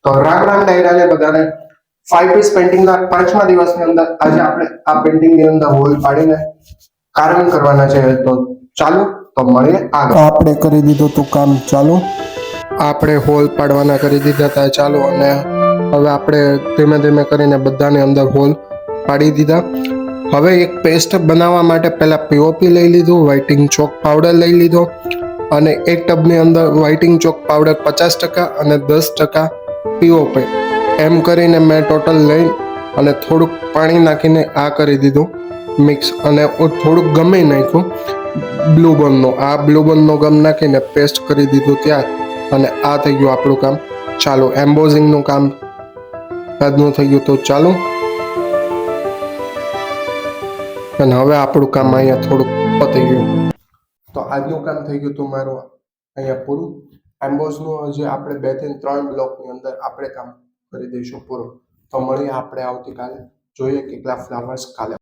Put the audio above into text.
તો રામ રામ ડાયરાને બધાને 5 પીસ પેન્ટિંગના 5મા દિવસની અંદર આજે આપણે આ પેન્ટિંગની અંદર હોલ પાડીને કાર્વિંગ કરવાના છે. તો ચાલો તો મળીએ આગળ. આપણે કરી દીધું તું કામ ચાલુ. આપણે હોલ પાડવાના કરી દીધા હતા ચાલુ, અને હવે આપણે ધીમે ધીમે કરીને બધાની અંદર હોલ પાડી દીધા. હવે એક પેસ્ટ બનાવવા માટે પહેલા પીઓપી લઈ લીધું, વ્હાઇટિંગ ચોક પાવડર લઈ લીધો, અને એક ટબની અંદર વ્હાઇટિંગ ચોક પાવડર 50% અને 10% પીઓપી એમ કરીને મેં ટોટલ લઈ અને થોડુંક પાણી નાખીને આ કરી દીધું મિક્સ, અને થોડુંક ગમી નાખ્યું બ્લુ બોનનો. આ બ્લુ બોનનો ગમ નાખીને પેસ્ટ કરી દીધું ત્યાર, અને આ થઈ ગયું આપણું કામ ચાલુ. એમ્બોઝિંગનું કામ આજનું થઈ ગયું તો ચાલુ. અને હવે આપણું કામ અહીંયા થોડુંક પતી ગયું. તો આજનું કામ થઈ ગયું હતું મારું અહીંયા પૂરું. એમ્બોઝનું હજી આપણે 2 થી 3 બ્લોકની અંદર આપણે કામ કરી દઈશું પૂરું. તો મળીએ આપણે આવતીકાલે, જોઈએ કેટલા ફ્લાવર્સ કાલે